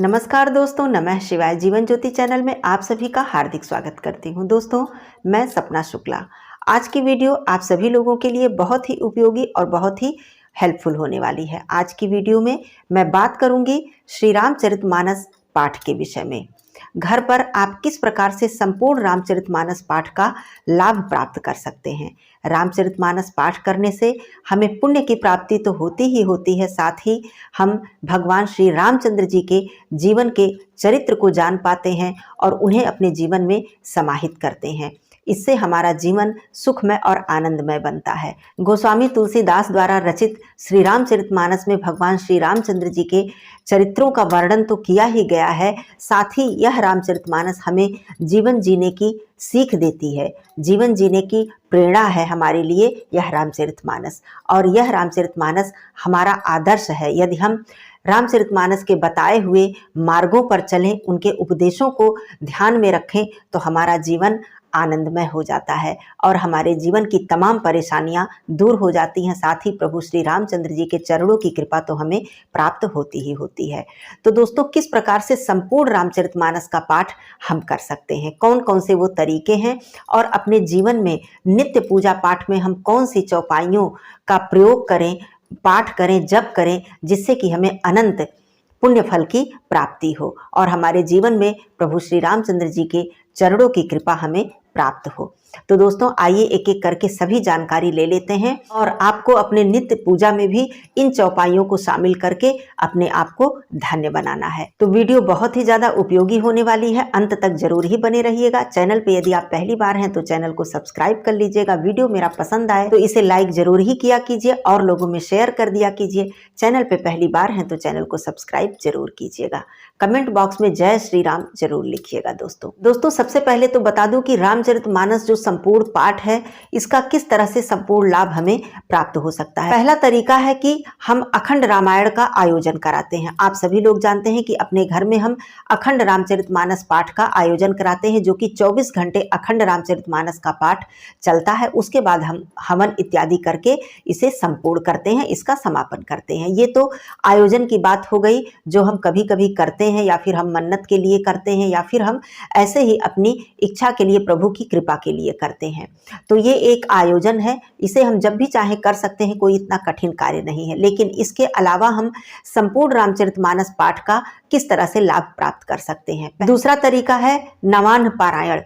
नमस्कार दोस्तों, नमः शिवाय। जीवन ज्योति चैनल में आप सभी का हार्दिक स्वागत करती हूं। दोस्तों, मैं सपना शुक्ला। आज की वीडियो आप सभी लोगों के लिए बहुत ही उपयोगी और बहुत ही हेल्पफुल होने वाली है। आज की वीडियो में मैं बात करूंगी श्री रामचरितमानस पाठ के विषय में। घर पर आप किस प्रकार से संपूर्ण रामचरितमानस पाठ का लाभ प्राप्त कर सकते हैं। रामचरितमानस पाठ करने से हमें पुण्य की प्राप्ति तो होती ही होती है, साथ ही हम भगवान श्री रामचंद्र जी के जीवन के चरित्र को जान पाते हैं और उन्हें अपने जीवन में समाहित करते हैं। इससे हमारा जीवन सुखमय और आनंदमय बनता है। गोस्वामी तुलसीदास द्वारा रचित श्री रामचरितमानस में भगवान श्री रामचंद्र जी के चरित्रों का वर्णन तो किया ही गया है, साथ ही यह रामचरितमानस हमें जीवन जीने की सीख देती है, जीवन जीने की प्रेरणा है हमारे लिए यह रामचरितमानस। और यह रामचरितमानस हमारा आदर्श है। यदि हम रामचरितमानस के बताए हुए मार्गों पर चलें, उनके उपदेशों को ध्यान में रखें, तो हमारा जीवन आनंदमय हो जाता है और हमारे जीवन की तमाम परेशानियां दूर हो जाती हैं। साथ ही प्रभु श्री रामचंद्र जी के चरणों की कृपा तो हमें प्राप्त होती ही होती है। तो दोस्तों, किस प्रकार से संपूर्ण रामचरितमानस का पाठ हम कर सकते हैं, कौन कौन से वो तरीके हैं, और अपने जीवन में नित्य पूजा पाठ में हम कौन सी चौपाइयों का प्रयोग करें, पाठ करें, जप करें, जिससे कि हमें अनंत पुण्य फल की प्राप्ति हो और हमारे जीवन में प्रभु श्री रामचंद्र जी के चरणों की कृपा हमें प्राप्त हो। तो दोस्तों, आइए एक एक करके सभी जानकारी ले लेते हैं और आपको अपने नित्य पूजा में भी इन चौपाइयों को शामिल करके अपने आप को धन्य बनाना है। तो वीडियो बहुत ही ज्यादा उपयोगी होने वाली है, अंत तक जरूर ही बने रहिएगा। चैनल पे यदि आप पहली बार हैं तो चैनल को सब्सक्राइब कर लीजिएगा। वीडियो मेरा पसंद आए तो इसे लाइक जरूर ही किया कीजिए और लोगों में शेयर कर दिया कीजिए। चैनल पे पहली बार हैं तो चैनल को सब्सक्राइब जरूर कीजिएगा। कमेंट बॉक्स में जय श्री राम जरूर लिखिएगा। दोस्तों, सबसे पहले तो बता दूं कि रामचरितमानस जो संपूर्ण पाठ है, इसका किस तरह से संपूर्ण लाभ हमें प्राप्त हो सकता है। पहला तरीका है कि हम अखंड रामायण का आयोजन कराते हैं। आप सभी लोग जानते हैं कि अपने घर में हम अखंड रामचरितमानस पाठ का आयोजन कराते हैं, जो कि 24 घंटे अखंड रामचरितमानस का पाठ चलता है। उसके बाद हम हवन इत्यादि करके इसे संपूर्ण करते हैं, इसका समापन करते हैं। ये तो आयोजन की बात हो गई, जो हम कभी कभी करते हैं, या फिर हम मन्नत के लिए करते हैं, या फिर हम ऐसे ही अपनी इच्छा के लिए, प्रभु की कृपा के लिए करते हैं। तो ये एक आयोजन है, इसे हम जब भी चाहे कर सकते हैं, कोई इतना कठिन कार्य नहीं है। लेकिन इसके अलावा हम संपूर्ण रामचरितमानस पाठ का किस तरह से लाभ प्राप्त कर सकते हैं। दूसरा तरीका है नवान्न पारायण।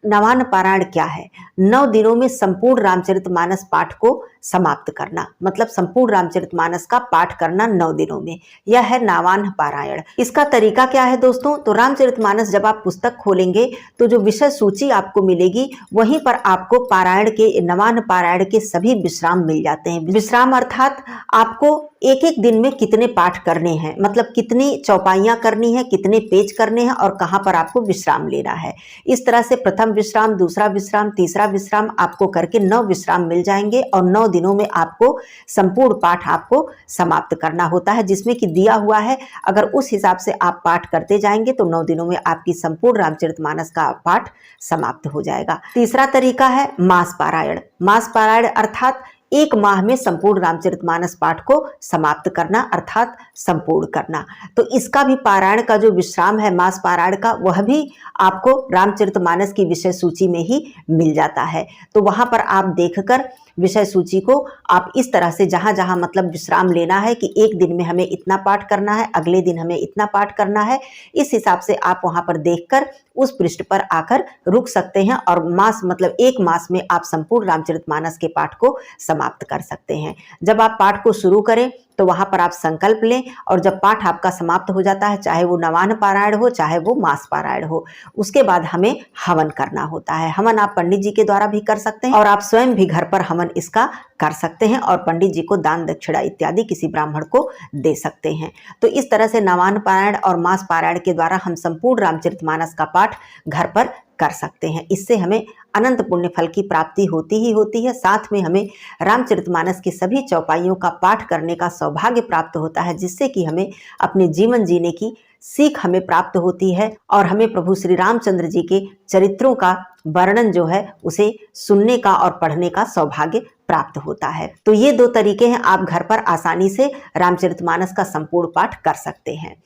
नवान्न पारायण क्या है? 9 दिनों में संपूर्ण रामचरितमानस पाठ को समाप्त करना, मतलब संपूर्ण रामचरितमानस का पाठ करना 9 दिनों में, यह है नवान्न पारायण। इसका तरीका क्या है दोस्तों? तो रामचरितमानस जब आप पुस्तक खोलेंगे तो जो विषय सूची आपको मिलेगी, वहीं पर आपको पारायण के, नवान्न पारायण के सभी विश्राम मिल जाते हैं। विश्राम अर्थात आपको एक एक दिन में कितने पाठ करने हैं, मतलब कितनी चौपाइयां करनी है, कितने पेज करने हैं और कहां पर आपको विश्राम लेना है। इस तरह से प्रथम विश्राम, दूसरा विश्राम, तीसरा विश्राम आपको करके 9 विश्राम मिल जाएंगे और 9 दिनों में आपको संपूर्ण पाठ आपको समाप्त करना होता है, जिसमें कि दिया हुआ है। अगर उस हिसाब से आप पाठ करते जाएंगे तो 9 दिनों में आपकी संपूर्ण रामचरितमानस का पाठ समाप्त हो जाएगा। तीसरा तरीका है मास पारायण। मास पारायण अर्थात 1 माह में संपूर्ण रामचरितमानस पाठ को समाप्त करना, अर्थात संपूर्ण करना। तो इसका भी पारायण का जो विश्राम है मास पारायण का, वह भी आपको रामचरितमानस की विषय सूची में ही मिल जाता है। तो वहां पर आप देखकर विषय सूची को आप इस तरह से जहां जहां मतलब विश्राम लेना है कि एक दिन में हमें इतना पाठ करना है, अगले दिन हमें इतना पाठ करना है, इस हिसाब से आप वहां पर देखकर उस पृष्ठ पर आकर रुक सकते हैं और मास मतलब 1 मास में आप संपूर्ण रामचरितमानस के पाठ को समाप्त कर सकते हैं। जब आप पाठ को शुरू करें तो वहां पर आप संकल्प लें और जब पाठ आपका समाप्त हो जाता है, चाहे वो नवान्न पारायण हो, चाहे वो मास पारायण हो, उसके बाद हमें हवन करना होता है। हवन आप पंडित जी के द्वारा भी कर सकते हैं और आप स्वयं भी घर पर हवन इसका कर सकते हैं और पंडित जी को दान दक्षिणा इत्यादि किसी ब्राह्मण को दे सकते हैं। तो इस तरह से नवान्न पारायण और मास पारायण के द्वारा हम संपूर्ण रामचरितमानस का पाठ घर पर कर सकते हैं। इससे हमें अनंत पुण्य फल की प्राप्ति होती ही होती है, साथ में हमें रामचरितमानस की सभी चौपाइयों का पाठ करने का सौभाग्य प्राप्त होता है, जिससे कि हमें अपने जीवन जीने की सीख हमें प्राप्त होती है और हमें प्रभु श्री रामचंद्र जी के चरित्रों का वर्णन जो है उसे सुनने का और पढ़ने का सौभाग्य प्राप्त होता है। तो ये 2 तरीके हैं, आप घर पर आसानी से रामचरितमानस का संपूर्ण पाठ कर सकते हैं।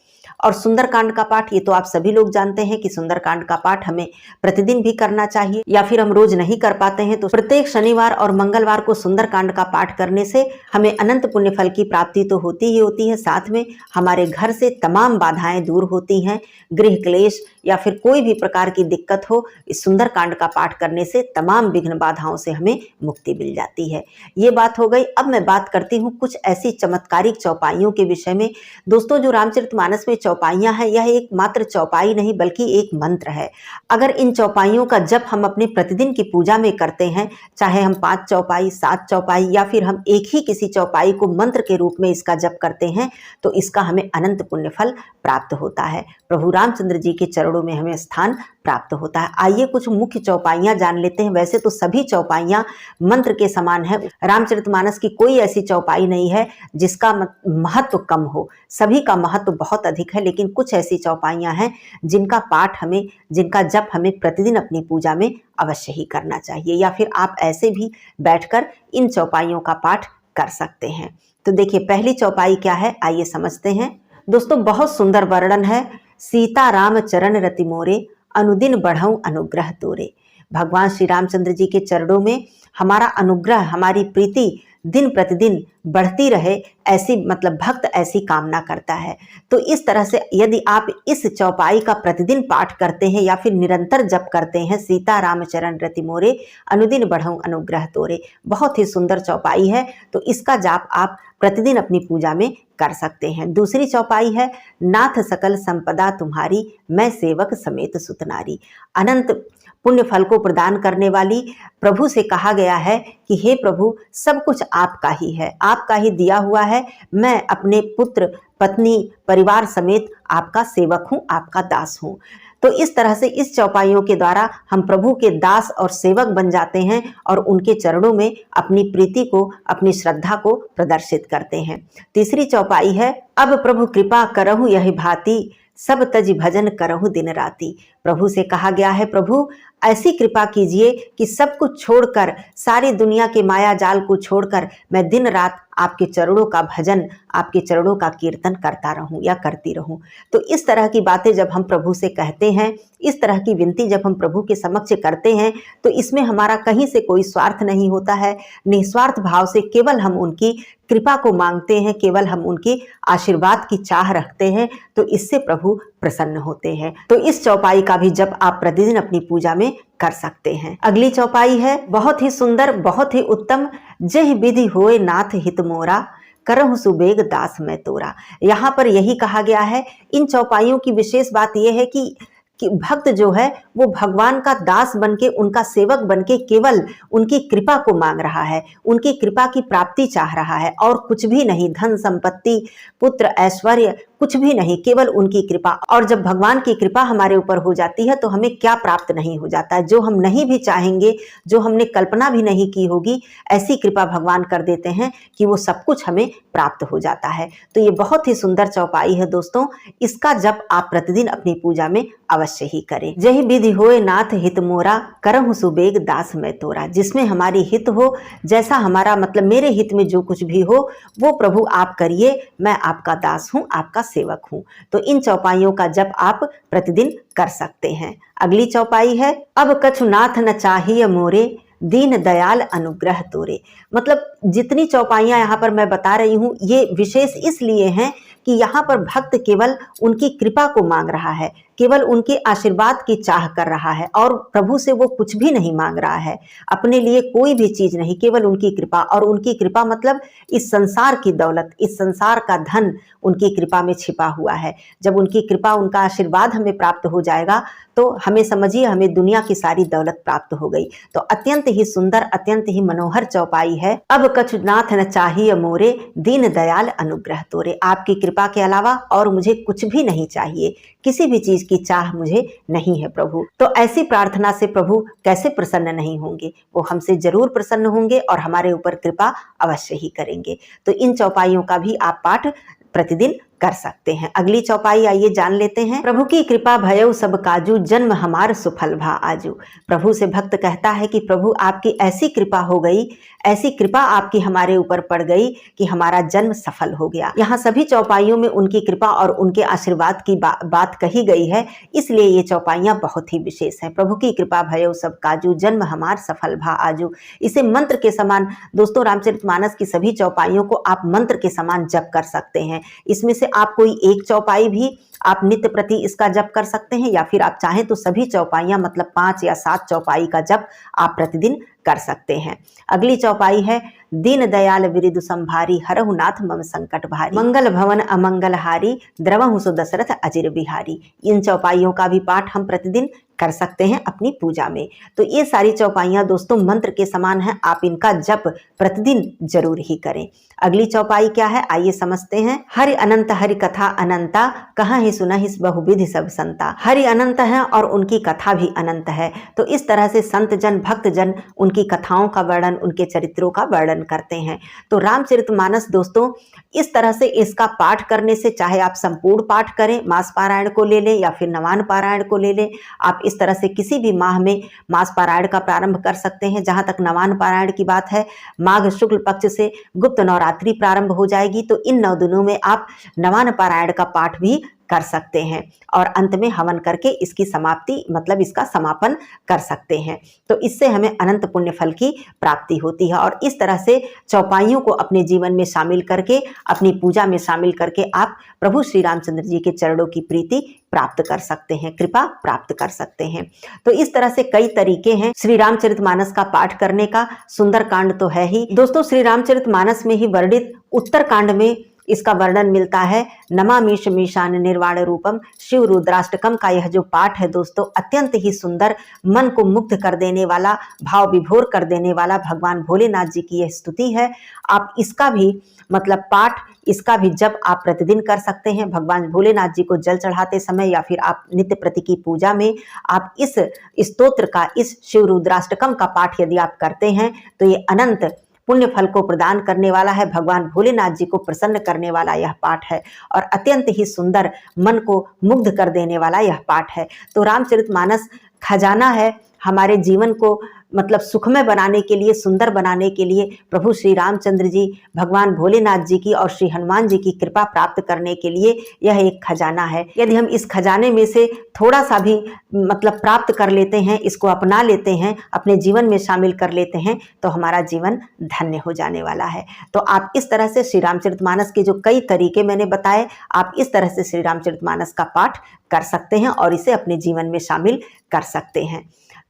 और सुंदरकांड का पाठ, ये तो आप सभी लोग जानते हैं कि सुंदरकांड का पाठ हमें प्रतिदिन भी करना चाहिए, या फिर हम रोज नहीं कर पाते हैं तो प्रत्येक शनिवार और मंगलवार को सुंदरकांड का पाठ करने से हमें अनंत पुण्य फल की प्राप्ति तो होती ही होती है, साथ में हमारे घर से तमाम बाधाएं दूर होती हैं। गृह क्लेश या फिर कोई भी प्रकार की दिक्कत हो, इस सुंदरकांड का पाठ करने से तमाम विघ्न बाधाओं से हमें मुक्ति मिल जाती है। ये बात हो गई। अब मैं बात करती हूँ कुछ ऐसी चमत्कारिक चौपाइयों के विषय में। दोस्तों, जो रामचरितमानस में चौपाइयां हैं, यह एक मात्र चौपाई नहीं बल्कि एक मंत्र है। अगर इन चौपाइयों का जप हम अपने प्रतिदिन की पूजा में करते हैं, चाहे हम 5 चौपाई, 7 चौपाई या फिर हम एक ही किसी चौपाई को मंत्र के रूप में इसका जप करते हैं, तो इसका हमें अनंत पुण्य फल प्राप्त होता है। प्रभु रामचंद्र जी के चरणों में हमें स्थान प्राप्त होता है। आइए कुछ मुख्य चौपाइयां जान लेते हैं। वैसे तो सभी चौपाइयां मंत्र के समान है, रामचरितमानस की कोई ऐसी चौपाई नहीं है जिसका महत्व कम हो, सभी का महत्व बहुत अधिक है। लेकिन कुछ ऐसी चौपाइयां हैं जिनका पाठ हमें, जिनका जप हमें प्रतिदिन अपनी पूजा में अवश्य ही करना चाहिए, या फिर आप ऐसे भी बैठकर इन चौपाइयों का पाठ कर सकते हैं। तो देखिए, पहली चौपाई क्या है, आइए समझते हैं। दोस्तों, बहुत सुंदर वर्णन है। सीता राम चरण रति मोरे, अनुदिन बढ़ऊं अनुग्रह तोरे। भगवान श्री रामचंद्र जी के चरणों में हमारा अनुग्रह, हमारी प्रीति दिन प्रतिदिन बढ़ती रहे, ऐसी मतलब भक्त ऐसी कामना करता है। तो इस तरह से यदि आप इस चौपाई का प्रतिदिन पाठ करते हैं या फिर निरंतर जप करते हैं, सीता राम चरण रति मोरे, अनुदिन बढ़ऊं अनुग्रह तोरे, बहुत ही सुंदर चौपाई है। तो इसका जाप आप प्रतिदिन अपनी पूजा में कर सकते हैं। दूसरी चौपाई है, नाथ सकल संपदा तुम्हारी, मैं सेवक समेत सुतनारी। अनंत पुण्य फल को प्रदान करने वाली प्रभु से कहा गया है कि हे प्रभु, सब कुछ आपका ही है, आपका ही दिया हुआ है। मैं अपने पुत्र, पत्नी, परिवार समेत आपका सेवक हूँ, आपका दास हूँ। तो इस तरह से इस चौपाइयों के द्वारा हम प्रभु के दास और सेवक बन जाते हैं और उनके चरणों में अपनी प्रीति को, अपनी श्रद्धा को प्रदर्शित करते हैं। तीसरी चौपाई है, अब प्रभु कृपा करहु यही भांति, सब तज भजन करहु दिन राति। प्रभु से कहा गया है, प्रभु ऐसी कृपा कीजिए कि सब कुछ छोड़कर, सारी दुनिया के माया जाल को छोड़कर मैं दिन रात आपके चरणों का भजन, आपके चरणों का कीर्तन करता रहूं या करती रहूं। तो इस तरह की बातें जब हम प्रभु से कहते हैं, इस तरह की विनती जब हम प्रभु के समक्ष करते हैं, तो इसमें हमारा कहीं से कोई स्वार्थ नहीं होता है। निस्वार्थ भाव से केवल हम उनकी कृपा को मांगते हैं, केवल हम उनकी आशीर्वाद की चाह रखते हैं, तो इससे प्रभु प्रसन्न होते हैं। तो इस चौपाई का भी जप आप प्रतिदिन अपनी पूजा में कर सकते हैं। अगली चौपाई है, बहुत ही सुंदर, बहुत ही उत्तम। जय विधि होए नाथ हित मोरा, करहु सुबेग दास मैं तोरा। यहाँ पर यही कहा गया है। इन चौपाइयों की विशेष बात यह है कि भक्त जो है वो भगवान का दास बनके, उनका सेवक बनके केवल उनकी कृपा को मांग रहा है, उनकी कृपा की प्राप्ति चाह रहा है, और कुछ भी नहीं, धन संपत्ति, पुत्र, ऐश्वर्य, कुछ भी नहीं, केवल उनकी कृपा। और जब भगवान की कृपा हमारे ऊपर हो जाती है तो हमें क्या प्राप्त नहीं हो जाता है, जो हम नहीं भी चाहेंगे, जो हमने कल्पना भी नहीं की होगी, ऐसी कृपा भगवान कर देते हैं कि वो सब कुछ हमें प्राप्त हो जाता है। तो ये बहुत ही सुंदर चौपाई है दोस्तों, इसका जप आप प्रतिदिन अपनी पूजा में अवश्य ही करें। जय विधि होए नाथ हित मोरा, करहु सुबेग दास मैं तोरा। जिसमें हमारी हित हो, जैसा हमारा मतलब मेरे हित में जो कुछ भी हो वो प्रभु आप करिए, मैं आपका दास हूँ, आपका सेवक हूँ। तो इन चौपाइयों का जप आप प्रतिदिन कर सकते हैं। अगली चौपाई है, अब कछु नाथ न चाहिए मोरे, दीन दयाल अनुग्रह तोरे। मतलब जितनी चौपाइयां यहाँ पर मैं बता रही हूँ, ये विशेष इसलिए हैं कि यहाँ पर भक्त केवल उनकी कृपा को मांग रहा है, केवल उनके आशीर्वाद की चाह कर रहा है, और प्रभु से वो कुछ भी नहीं मांग रहा है, अपने लिए कोई भी चीज नहीं, केवल उनकी कृपा। और उनकी कृपा मतलब इस संसार की दौलत, इस संसार का धन उनकी कृपा में छिपा हुआ है। जब उनकी कृपा, उनका आशीर्वाद हमें प्राप्त हो जाएगा तो हमें समझिए हमें दुनिया की सारी दौलत प्राप्त हो गई। तो अत्यंत ही सुंदर, अत्यंत ही मनोहर चौपाई है। अब कछु नाथ न चाहिए मोरे, दीन दयाल अनुग्रह तोरे। आपकी कृपा के अलावा और मुझे कुछ भी नहीं चाहिए, किसी भी चीज की चाह मुझे नहीं है प्रभु। तो ऐसी प्रार्थना से प्रभु कैसे प्रसन्न नहीं होंगे, वो हमसे जरूर प्रसन्न होंगे और हमारे ऊपर कृपा अवश्य ही करेंगे। तो इन चौपाइयों का भी आप पाठ प्रतिदिन कर सकते हैं। अगली चौपाई आइए जान लेते हैं। प्रभु की कृपा भयउ सब काजू, जन्म हमार सुफल भा आजू। प्रभु से भक्त कहता है कि प्रभु आपकी ऐसी कृपा हो गई, ऐसी कृपा आपकी हमारे ऊपर पड़ गई कि हमारा जन्म सफल हो गया। यहाँ सभी चौपाइयों में उनकी कृपा और उनके आशीर्वाद की बात कही गई है, इसलिए ये चौपाइयां बहुत ही विशेष हैं। प्रभु की कृपा भयउ सब काजू, जन्म हमार सफल भा आजू। इसे मंत्र के समान दोस्तों, रामचरितमानस की सभी चौपाइयों को आप मंत्र के समान जप कर सकते हैं। इसमें से आप कोई एक चौपाई भी आप नित्य प्रति इसका जप कर सकते हैं, या फिर आप चाहें तो सभी चौपाइयां मतलब 5 या 7 चौपाई का जप आप प्रतिदिन कर सकते हैं। अगली चौपाई है दीन दयाल विरिदु संभारी, हरहु नाथ मम संकट भारी, मंगल भवन अमंगल हारी, द्रवहु सो दशरथ अजिर बिहारी। इन चौपाइयों का भी पाठ हम प्रतिदिन कर सकते हैं अपनी पूजा में। तो ये सारी चौपाइयां दोस्तों मंत्र के समान हैं, आप इनका जप प्रतिदिन जरूर ही करें। अगली चौपाई क्या है आइए समझते हैं। हरि अनंत हरि कथा अनंता, कहाँ ही सुनहिस बहुविधि सब संता। हरि अनंत हैं और उनकी कथा भी अनंत है। तो इस तरह से संत जन भक्त जन उनकी कथाओं का वर्णन, उनके चरित्रों का वर्णन करते हैं। तो रामचरितमानस दोस्तों इस तरह से इसका पाठ करने से, चाहे आप संपूर्ण पाठ करें, मास पारायण को ले लें या फिर नवान पारायण को ले लें, आप इस तरह से किसी भी माह में मास पारायण का प्रारंभ कर सकते हैं। जहां तक नवान पारायण की बात है, माघ शुक्ल पक्ष से गुप्त नवरात्रि प्रारंभ हो जाएगी, तो इन 9 दिनों में आप नवान पारायण का पाठ भी कर सकते हैं और अंत में हवन करके इसकी समाप्ति मतलब इसका समापन कर सकते हैं। तो इससे हमें अनंत पुण्य फल की प्राप्ति होती है। और इस तरह से चौपाइयों को अपने जीवन में शामिल करके, अपनी पूजा में शामिल करके आप प्रभु श्री रामचंद्र जी के चरणों की प्रीति प्राप्त कर सकते हैं, कृपा प्राप्त कर सकते हैं। तो इस तरह से कई तरीके हैं श्री रामचरितमानस का पाठ करने का। सुंदर कांड तो है ही दोस्तों, श्री रामचरितमानस में ही वर्णित उत्तर कांड में इसका वर्णन मिलता है। नमामीश मीशान निर्वाण रूपम, शिव रुद्राष्टकम का यह जो पाठ है दोस्तों अत्यंत ही सुंदर, मन को मुग्ध कर देने वाला, भाव विभोर कर देने वाला भगवान भोलेनाथ जी की यह स्तुति है। आप इसका भी मतलब पाठ, इसका भी जप आप प्रतिदिन कर सकते हैं। भगवान भोलेनाथ जी को जल चढ़ाते समय या फिर आप नित्य प्रति की पूजा में आप इस स्तोत्र का, इस शिव रुद्राष्टकम का पाठ यदि आप करते हैं तो ये अनंत पुण्य फल को प्रदान करने वाला है। भगवान भोलेनाथ जी को प्रसन्न करने वाला यह पाठ है और अत्यंत ही सुंदर, मन को मुग्ध कर देने वाला यह पाठ है। तो रामचरितमानस खजाना है हमारे जीवन को मतलब सुखमय बनाने के लिए, सुंदर बनाने के लिए। प्रभु श्री रामचंद्र जी, भगवान भोलेनाथ जी की और श्री हनुमान जी की कृपा प्राप्त करने के लिए यह एक खजाना है। यदि हम इस खजाने में से थोड़ा सा भी मतलब प्राप्त कर लेते हैं, इसको अपना लेते हैं, अपने जीवन में शामिल कर लेते हैं, तो हमारा जीवन धन्य हो जाने वाला है। तो आप इस तरह से श्री रामचरितमानस के जो कई तरीके मैंने बताए, आप इस तरह से श्री रामचरितमानस का पाठ कर सकते हैं और इसे अपने जीवन में शामिल कर सकते हैं।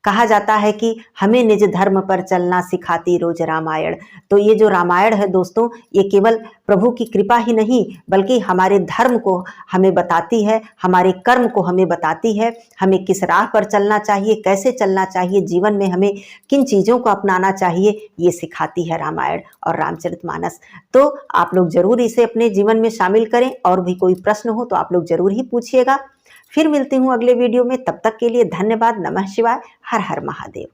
कहा जाता है कि हमें निज धर्म पर चलना सिखाती रोज रामायण। तो ये जो रामायण है दोस्तों, ये केवल प्रभु की कृपा ही नहीं बल्कि हमारे धर्म को हमें बताती है, हमारे कर्म को हमें बताती है, हमें किस राह पर चलना चाहिए, कैसे चलना चाहिए, जीवन में हमें किन चीज़ों को अपनाना चाहिए, ये सिखाती है रामायण और रामचरितमानस। तो आप लोग जरूर इसे अपने जीवन में शामिल करें। और भी कोई प्रश्न हो तो आप लोग जरूर ही पूछिएगा। फिर मिलती हूँ अगले वीडियो में, तब तक के लिए धन्यवाद। नमः शिवाय, हर हर महादेव।